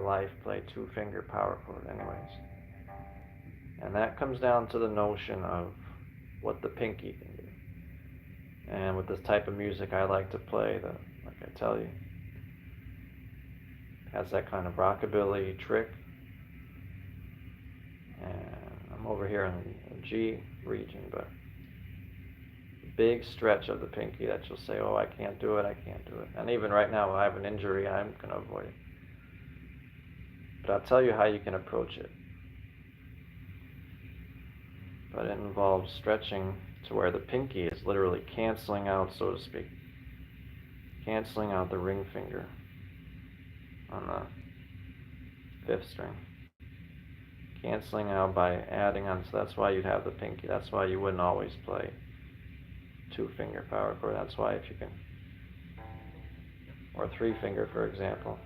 life play two-finger power chord anyways. And that comes down to the notion of what the pinky can do. And with this type of music I like to play, like I tell you, has that kind of rockabilly trick. And I'm over here in the G region, but big stretch of the pinky that you'll say, oh, I can't do it, I can't do it. And even right now, I have an injury, I'm going to avoid it. But I'll tell you how you can approach it. But it involves stretching to where the pinky is literally canceling out, so to speak, canceling out the ring finger on the fifth string, canceling out by adding on. So that's why you'd have the pinky. That's why you wouldn't always play two-finger power chord. That's why if you can, or three-finger, for example,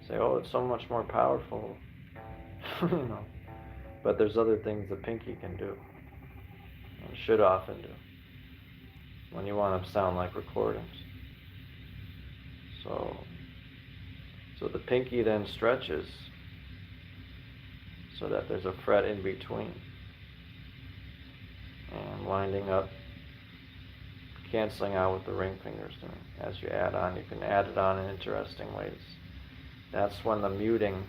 say, oh, it's so much more powerful, you know. But there's other things the pinky can do, and should often do, when you want to sound like recordings. So the pinky then stretches so that there's a fret in between, and winding up, canceling out with the ring fingers. As you add on, you can add it on in interesting ways. That's when the muting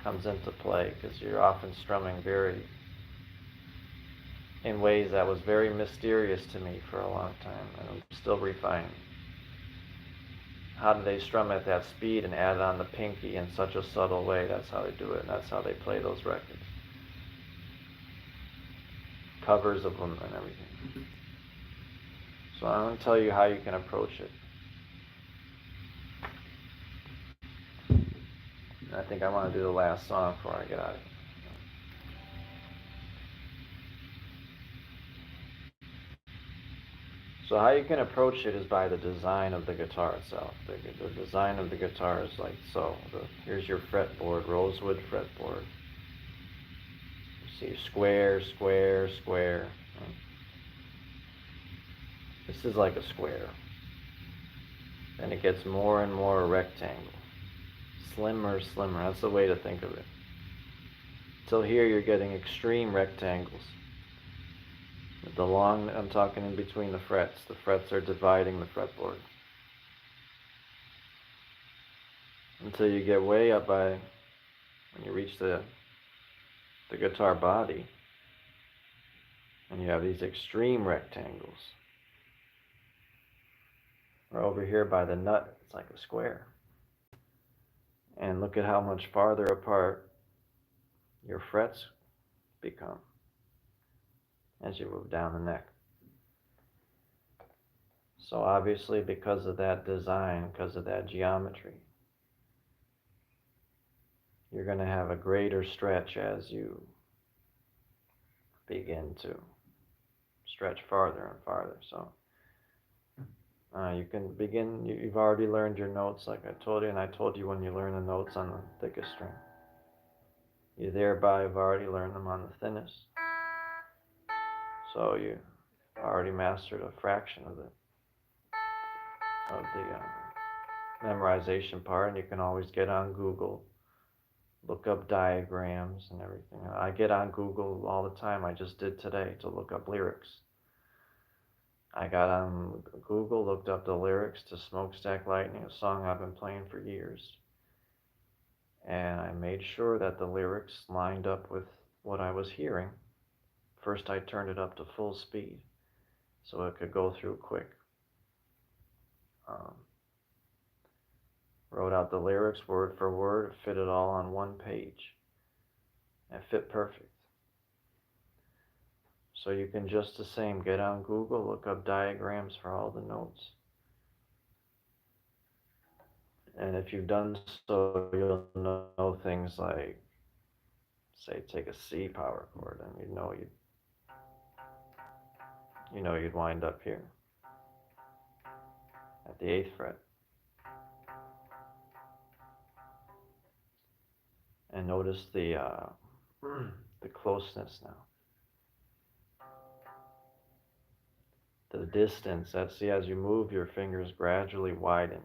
comes into play, because you're often strumming in ways that was very mysterious to me for a long time, and I'm still refining. How do they strum at that speed and add on the pinky in such a subtle way? That's how they do it, and that's how they play those records. Covers of them and everything. So I'm going to tell you how you can approach it. And I think I want to do the last song before I get out of here. So how you can approach it is by the design of the guitar itself. The design of the guitar is like so. Here's your fretboard, rosewood fretboard. You see square, square, square. This is like a square. Then it gets more and more rectangle. Slimmer, slimmer. That's the way to think of it. Till here you're getting extreme rectangles. I'm talking in between the frets. The frets are dividing the fretboard. Until you get way up when you reach the guitar body, and you have these extreme rectangles. Or over here by the nut, it's like a square. And look at how much farther apart your frets become as you move down the neck. So obviously, because of that design, because of that geometry, you're going to have a greater stretch as you begin to stretch farther and farther. So you can begin, you've already learned your notes like I told you, and I told you when you learn the notes on the thickest string. You thereby have already learned them on the thinnest. So you already mastered a fraction of the memorization part, and you can always get on Google, look up diagrams and everything. I get on Google all the time. I just did today to look up lyrics. I got on Google, looked up the lyrics to Smokestack Lightning, a song I've been playing for years. And I made sure that the lyrics lined up with what I was hearing. First, I turned it up to full speed so it could go through quick. Wrote out the lyrics word for word, fit it all on one page. It fit perfect. So you can just the same get on Google, look up diagrams for all the notes. And if you've done so, you'll know things like, say, take a C power chord, and you'd wind up here at the 8th fret. And notice the closeness now. The distance, as you move, your fingers gradually widen.